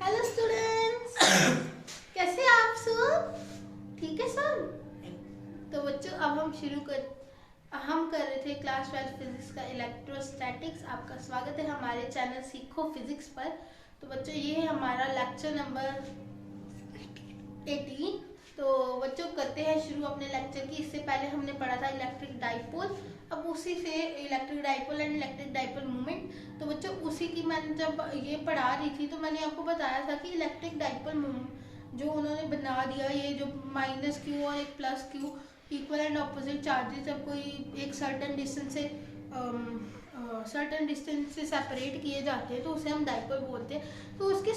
Hello students, कैसे आप सब? ठीक है सब? तो बच्चों अब हम कर रहे थे क्लास 12 फिजिक्स का इलेक्ट्रोस्टैटिक्स। आपका स्वागत है हमारे चैनल सीखो फिजिक्स पर। तो बच्चों ये है हमारा लेक्चर नंबर 18। तो बच्चों करते हैं शुरू अपने लेक्चर की। इससे पहले हमने पढ़ा था इलेक्ट्रिक डाइपोल, अब उसी से electric dipole and electric dipole movement. तो बच्चों उसी की मैंने जब ये पढ़ा रही थी तो मैंने आपको बताया था कि इलेक्ट्रिक डाइपोल जो उन्होंने बना दिया, ये जो माइनस क्यू और एक plus Q equal and opposite charges जब कोई एक सर्टेन डिस्टेंस से सेपरेट किए जाते हैं तो उसे हम डाइपोल बोलते हैं। तो उसकी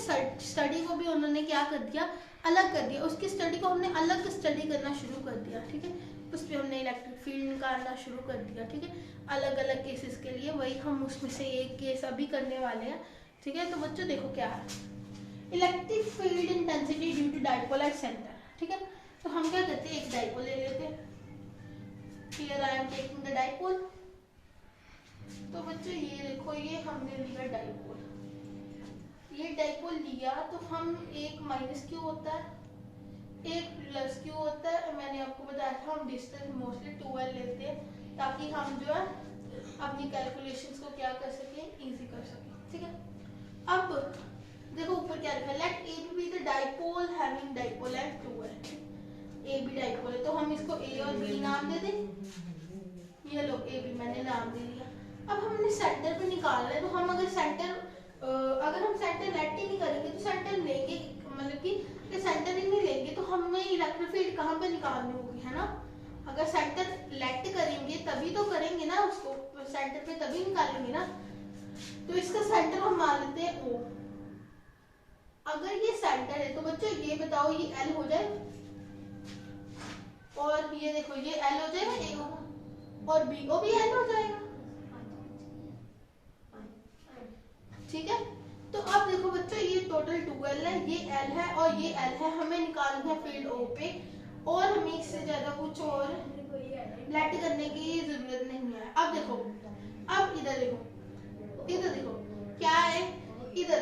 स्टडी को भी उन्होंने क्या कर दिया, अलग कर दिया। उसकी स्टडी को हमने अलग स्टडी करना शुरू कर दिया, ठीक है। उस पर हमने इलेक्ट्रिक फील्ड निकालना शुरू कर दिया, ठीक है, अलग अलग केसेस के लिए। वही हम उसमें से एक केस अभी करने वाले हैं, ठीक है। तो बच्चों देखो क्या है, electric field intensity due to dipole at centre, ठीक है। तो हम क्या करते हैं, एक डाइपोल ले लेते हैं। Here I am taking the dipole. तो बच्चों ये देखो, ये हमने लिया डाइपोल। ये डाइपोल लिया तो हम एक माइनस क्यू होता है, एक प्लस क्यू होता है। मैंने आपको बताया था हम डिस्टेंस मोस्टली 12 लेते हैं ताकि हम जो है अपनी कैलकुलेशंस को क्या कर सकें, इजी कर सकें, ठीक है। अब देखो ऊपर क्या लिखा है, let A B the dipole having dipole at 12। A B dipole है तो हम इसको ए और बी नाम दे दें। ये लो ए बी मैंने नाम दे दिया। अब हमने सेंटर पे निकालना है तो हम अगर हम सेंटर लेट ही नहीं करेंगे तो सेंटर लेंगे, मतलब कि सेंटर ही नहीं लेंगे तो हमें इलेक्ट्रिक फील्ड कहाँ पे निकालनी होगी, है ना। अगर सेंटर लेट करेंगे तभी तो करेंगे ना, उसको सेंटर पे तभी निकालेंगे ना। तो इसका सेंटर हम मान लेते हैं ओ। अगर ये सेंटर है तो बच्चों ये बताओ ये एल हो जाए, और ये देखो ये एल हो जाएगा, ए होगा, और बी ओ भी एल हो जाएगा, ठीक है। तो अब देखो बच्चों ये टोटल 12 है, ये एल है और ये एल है। हमें निकालना है फील्ड ओ पे, और हमें इससे ज्यादा कुछ और लेट करने की जरूरत नहीं है। अब देखो, अब इधर देखो क्या है, इधर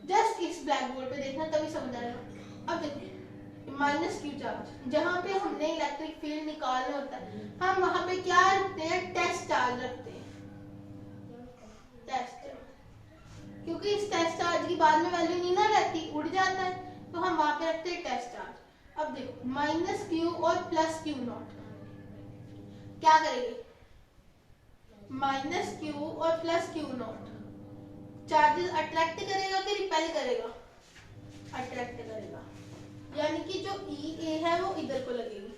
जस्ट इस ब्लैक बोर्ड पे देखना तभी समझ आएगा। अब देखो माइनस क्यू चार्ज, जहाँ पे हमने इलेक्ट्रिक फील्ड निकालना होता है हम वहां पे क्या रखते हैं, टेस्ट चार्ज रखते हैं। टेस्ट, क्योंकि इस टेस्ट चार्ज की बाद में वैल्यू नहीं ना रहती, उड़ जाता है, तो हम वहां पे रखते हैं टेस्ट चार्ज। अब देखो माइनस क्यू और प्लस क्यू नॉट क्या करेंगे, माइनस क्यू और plus q nought charges attract करेगा कि रिपेल करेगा, अट्रैक्ट करेगा, यानी कि जो ई ए है वो इधर को लगेगी,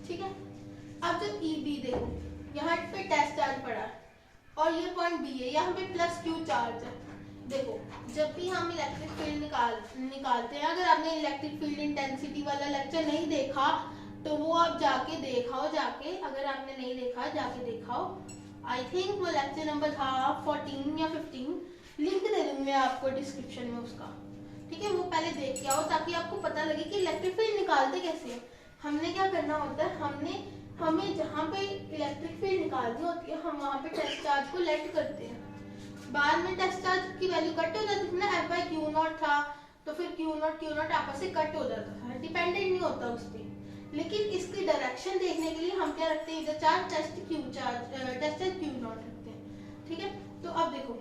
ठीक है। अब जो ई बी देखो, यहाँ पे टेस्ट चार्ज पड़ा है और ये पॉइंट बी है, यहाँ पे प्लस क्यू चार्ज है। देखो जब भी हम इलेक्ट्रिक फील्ड निकालते हैं, अगर आपने इलेक्ट्रिक फील्ड इंटेंसिटी वाला लेक्चर नहीं देखा तो वो आप जाके देखाओ, अगर आपने नहीं देखा जाके देखाओ। आई थिंक वो लेक्चर नंबर था 14 या 15, लिंक दे दूंगी मैं आपको डिस्क्रिप्शन में उसका, ठीक है। वो पहले देख के आओ ताकि आपको पता लगे कि इलेक्ट्रिक फील्ड निकालते कैसे हैं। हमने क्या करना होता है, हमें जहाँ पे इलेक्ट्रिक फील्ड निकालनी होती है हम वहाँ पे टेस्ट चार्ज को लेट करते हैं। बाद में टेस्ट चार्ज की वैल्यू कट हो जाती थी ना, एफ बाई क्यू नॉट था तो फिर क्यू नॉट आपस से कट हो जाता था, डिपेंडेंट नहीं होता उस पर। लेकिन इसकी डायरेक्शन देखने के लिए हम क्या रखते हैं, इधर चार्ज टेस्ट क्यू नॉट रखते हैं, ठीक है। तो अब देखो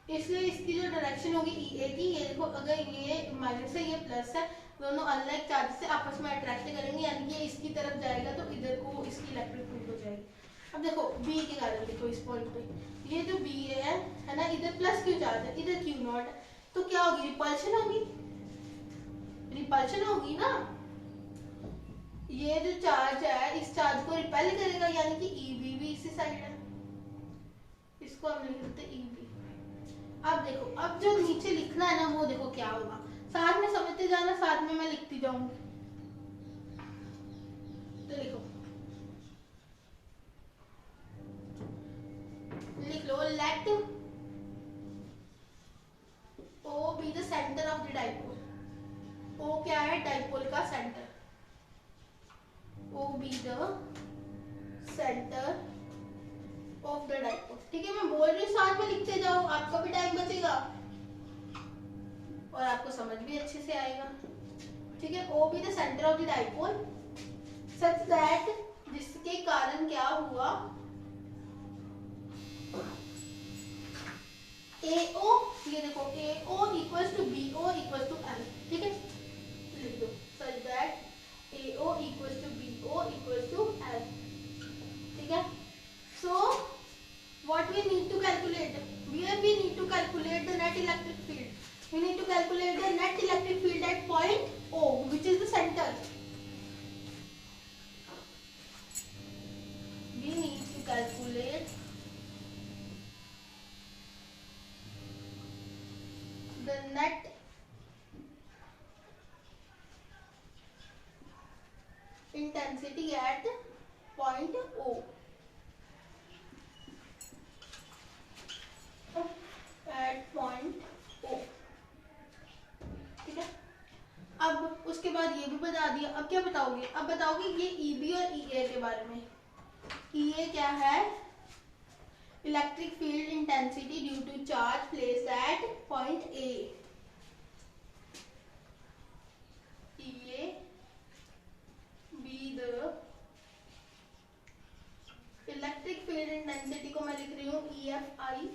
इसलिए इसकी जो डायरेक्शन होगी ई ए की, ये देखो अगर ये माइनस है ये प्लस है, दोनों अनलाइक चार्ज से आपस में अट्रैक्ट करेंगे, यानी ये इसकी तरफ जाएगा तो इधर को इसकी इलेक्ट्रिक फील्ड हो जाएगी। अब देखो बी के कारण देखो इस पॉइंट पे, ये जो बी है ना, इधर प्लस क्यू चार्ज है, इधर क्यू नॉट है, तो क्या होगी, रिपल्शन होगी ना। ये जो चार्ज है इस चार्ज को रिपेल करेगा, यानी कि ई बी भी इसी साइड है, इसको हम लिख देते ई बी। अब देखो अब जो नीचे लिखना है ना वो देखो क्या होगा, साथ में समझते जाना, साथ में मैं लिखती जाऊंगी। तो लिखो, लिख लो, let O be the centre of the dipole. O क्या है, डाइपोल का सेंटर, O be the centre of the dipole, ठीक है। मैं बोल रही हूँ साथ में लिखते जाओ, आपका भी टाइम बचेगा। और आपको समझ भी अच्छे से आएगा। ठीक है, O be the centre of the dipole such that, जिसके कारण क्या हुआ, AO, ये देखो AO equals to BO equals to L। ठीक है, लिख दो such that AO equals to BO equals to L। ठीक है, सो what we need to calculate, we need to calculate the net electric field, we need to calculate the net electric field at point O, which is the center. We need to calculate the net intensity at point O, at point O। ठीक है, अब उसके बाद ये भी बता दिया, अब क्या बताओगे, अब बताओगे ये EB और EA के बारे में। EA क्या है, electric field intensity due to charge placed at point A। EA be the electric field intensity को मैं लिख रही हूँ EFI,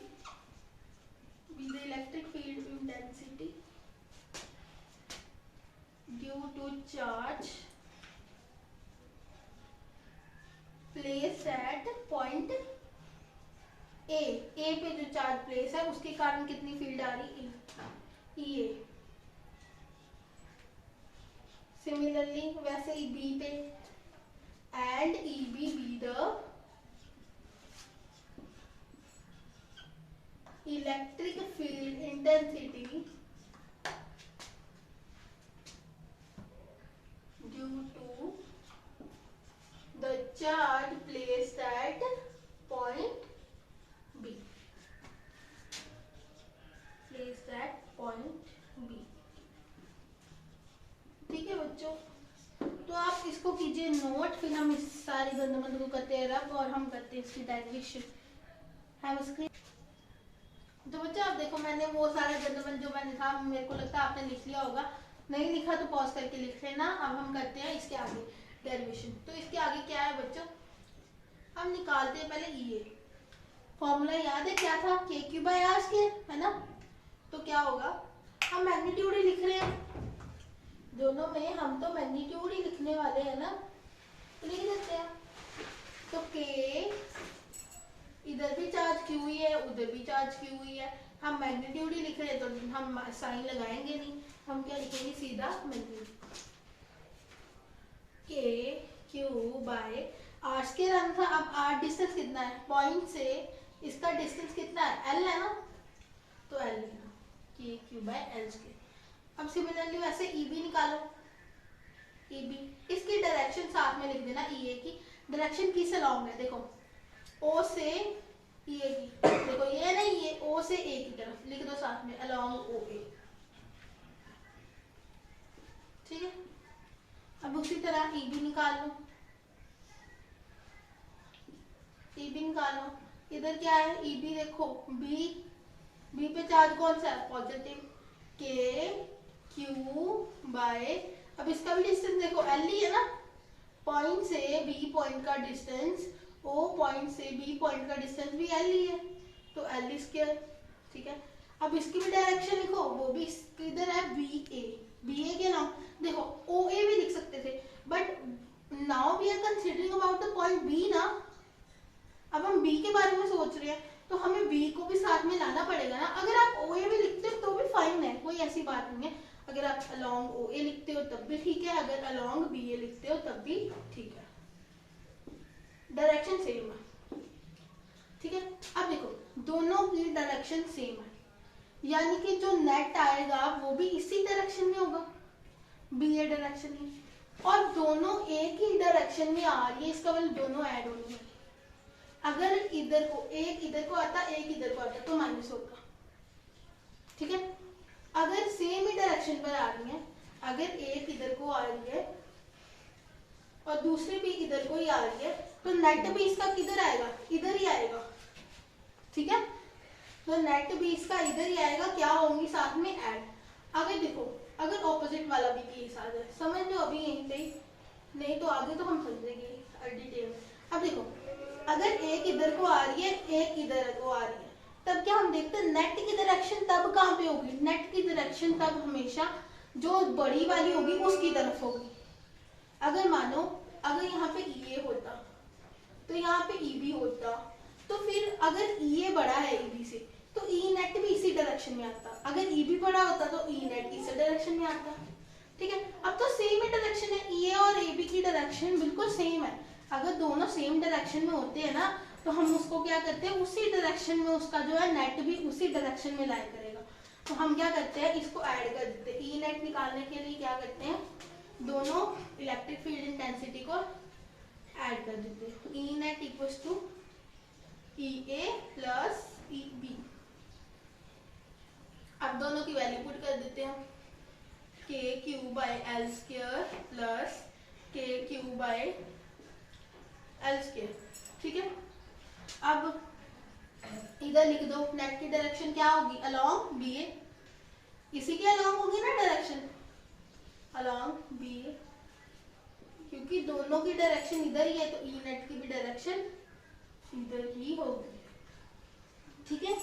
be the electric field intensity due to charge place at point A. A पे जो charge place है उसके कारण कितनी फील्ड आ रही, EA। सिमिलरली वैसे ही बी पे, and EB be the electric field intensity due to the charge placed at point B, placed at point B। ठीक है बच्चों, तो आप इसको कीजिए नोट, फिर हम इस सारी गंदमंद को करते हैं रब, और हम करते हैं इसकी डेरिवेशन। Have screen. तो बच्चों आप देखो, मैंने वो सारा गंदमंद जो मैंने था, मेरे को लगता है आपने लिख लिया होगा, नहीं लिखा तो पॉज करके लिख लेना। अब हम करते हैं इसके आगे डेरिवेशन। तो इसके आगे क्या है बच्चों, हम निकालते हैं पहले EA। फॉर्मूला याद है क्या था, KQ/R², है ना। तो क्या होगा, हम मैग्नीट्यूड ही लिख रहे हैं दोनों में, हम तो मैग्नीट्यूड ही लिखने वाले हैं ना, तो लिख देते हैं। तो K, इधर भी चार्ज Q ही है, उधर भी चार्ज Q ही है, हम मैग्नीट्यूड ही लिख रहे हैं तो हम साइन लगाएंगे नहीं, हम क्या लिखेंगे, सीधा मैग्नीट्यूड। KQ/R² रन था। अब R डिस्टेंस कितना है, पॉइंट से इसका डिस्टेंस कितना है, L है ना, तो L लिखना, KQ/L²। अब सिमिलरली वैसे EB निकालो, EB इसकी डायरेक्शन साथ में लिख देना, EA की डायरेक्शन किस अलोंग है, देखो O से EA की, देखो ये नहीं, ये O से A की तरफ लिख दो साथ में, अलोंग OA। ठीक है, अब उसी तरह EB निकाल लो, EB निकालो, इधर क्या है EB, देखो B पे चार्ज कौन सा है, पॉजिटिव, KQ/, अब इसका भी डिस्टेंस देखो L ही है ना, पॉइंट से B पॉइंट का डिस्टेंस, O पॉइंट से B पॉइंट का डिस्टेंस भी L ही है, तो L²। ठीक है, अब इसकी भी डायरेक्शन लिखो, वो भी किधर है, BA के नाम, देखो OA भी लिख सकते थे, but now we are considering about the point B ना। अब हम B के बारे में सोच रहे हैं, तो हमें B को भी साथ में लाना पड़ेगा ना। अगर आप OA भी लिखते हो तो भी फाइन है, कोई ऐसी बात नहीं है, अगर आप अलोंग OA लिखते हो तब भी ठीक है, अगर अलोंग BA लिखते हो तब भी ठीक है, डायरेक्शन सेम है। ठीक है, अब देखो दोनों की डायरेक्शन सेम है, यानी कि जो नेट आएगा वो भी इसी डायरेक्शन में होगा, BA डायरेक्शन में, और दोनों एक ही डायरेक्शन में आ रही है, इसका मतलब दोनों ऐड होने वाली। अगर इधर को एक इधर को आता, एक इधर को आता, तो माइनस होता। ठीक है, अगर सेम ही डायरेक्शन पर आ रही है, अगर एक इधर को आ रही है और दूसरी भी इधर को ही आ रही है, तो नेट भी इसका किधर आएगा, इधर ही आएगा। ठीक है, तो नेट भी इसका इधर ही आएगा, क्या होंगी साथ में ऐड। अगर देखो, अगर ऑपोजिट वाला भी केस आ जाए, समझ लो अभी यहीं पे, नहीं तो आगे तो हम समझेंगे डिटेल में। अब देखो, अगर एक इधर को आ रही है, एक इधर को आ रही है, तब क्या हम देखते हैं नेट की डायरेक्शन तब कहाँ पे होगी? नेट की डायरेक्शन तब हमेशा जो बड़ी वाली होगी उसकी तरफ होगी। अगर मानो अगर यहाँ पे ये होता तो यहाँ पे ई बी होता, तो फिर अगर ई बड़ा है ई बी से तो ई नेट भी इसी डायरेक्शन में आता, अगर ई बी बड़ा होता तो ई नेट इसी डायरेक्शन में आता। ठीक है, अब तो सेम ही डायरेक्शन है, ई और ए बी की डायरेक्शन बिल्कुल सेम है। अगर दोनों सेम डायरेक्शन में होते हैं ना तो हम उसको क्या करते हैं, उसी डायरेक्शन में उसका जो है नेट भी उसी डायरेक्शन में लाइन करेगा। तो हम क्या करते हैं, इसको ऐड कर देते हैं। ई नेट निकालने के लिए क्या करते हैं, दोनों इलेक्ट्रिक फील्ड इंटेंसिटी को ऐड कर देते हैं। E net equals to E A plus E B. अब दोनों की वैल्यू पुट कर देते हैं, K Q by L square plus K Q by L square. ठीक है, अब इधर लिख दो नेट की डायरेक्शन क्या होगी, अलोंग बी ए, इसी के अलोंग होगी ना डायरेक्शन, अलोंग बी ए, क्योंकि दोनों की डायरेक्शन इधर ही है तो ई नेट की भी डायरेक्शन इधर ही होगी। ठीक है,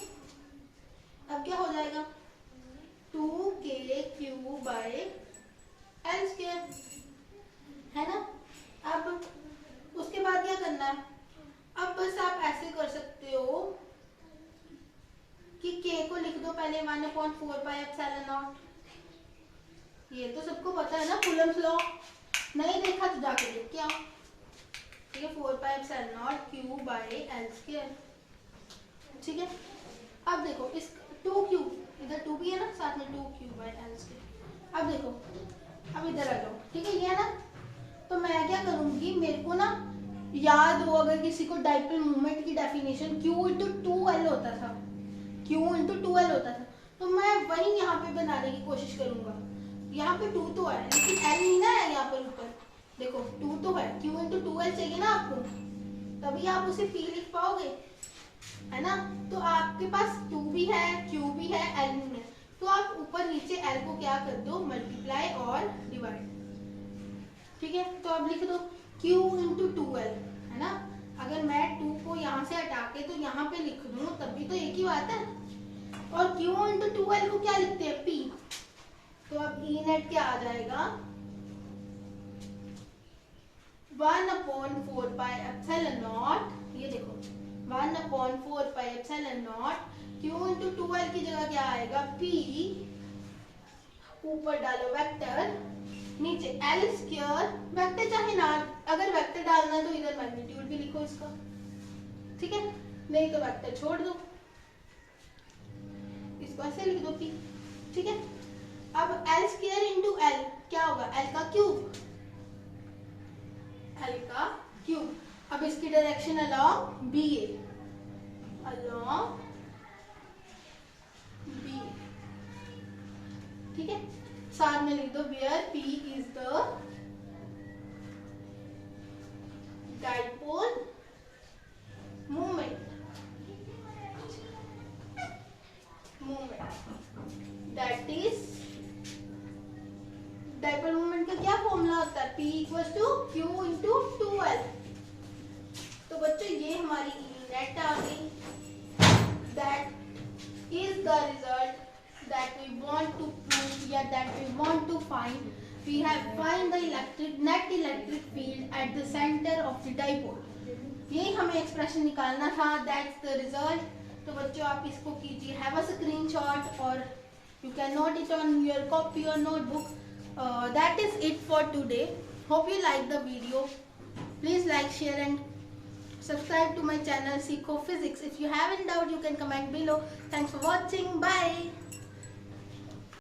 अब क्या हो जाएगा, 2kq बाय एल स्क्वायर, है ना। अब उसके बाद क्या करना है, अब बस आप ऐसे कर सकते हो कि k को लिख दो पहले 1/4 पाई एप्सिलॉन नॉट, ये तो सबको पता है ना कूलम्स लॉ, नहीं देखा तो जाके देख के आओ। ठीक है, 4 pi epsilon not q bye L square. ठीक है, अब देखो इस 2q, इधर 2 भी है ना साथ में, 2q बाय एल स्क्वायर। अब देखो, अब इधर आ जाओ। ठीक है, ये है ना, तो मैं क्या करूंगी, मेरे को ना याद हो अगर किसी को डाइपोल मोमेंट की डेफिनेशन q इंटू 2l होता था, q इंटू 2l होता था, तो मैं वही यहाँ पे बनाने की कोशिश करूंगा। यहाँ पे 2 तो है लेकिन l नहीं ना है यहाँ पर ऊपर, देखो 2 तो है, q इंटू 2l चाहिए ना आपको, तभी आप उसे p लिख पाओगे, है ना। तो आपके पास 2 भी है, q भी है, l नहीं है, तो आप ऊपर नीचे l को क्या कर दो, मल्टीप्लाई और डिवाइड। ठीक है, तो अब लिख दो q इंटू 2l, है ना। अगर मैं 2 को यहाँ से हटा के तो यहाँ पे लिख दूँ तब भी तो एक ही बात है, और q इंटू 2l को क्या लिखते हैं, p, तो अब ई नेट क्या आ जाएगा, 1/4 पाई एप्सिलॉन नॉट, ये देखो 1/4 pi epsilon not, q into 2l की जगह क्या आएगा, p, ऊपर डालो वेक्टर, नीचे एल स्क्वायर, वेक्टर चाहे ना, अगर वेक्टर डालना है तो इधर मैग्नीट्यूड भी लिखो इसका। ठीक है, नहीं तो वेक्टर छोड़ दो, इसको ऐसे लिख दो p। ठीक है, अब एल स्क्वायर इंटू एल क्या होगा, एल का क्यूब, एल का क्यूब। अब इसकी direction along B A, along B. ठीक है, साथ में लिख दो where p is the dipole moment, that is dipole moment का क्या फॉर्मूला होता है, p equals to q into 2l। तो बच्चों ये हमारी ई नेट आ गई, that is the result that we want to prove, या that we want to find. We have find the net electric field at the center of the dipole. यही हमें expression निकालना था, that's the result। तो बच्चों आप इसको कीजिए, have a screenshot or you can note it on your copy or notebook। That is it for today. Hope you like the video. Please like, share and subscribe to my channel Seekho Physics. If you have any doubt you can comment below. Thanks for watching. Bye.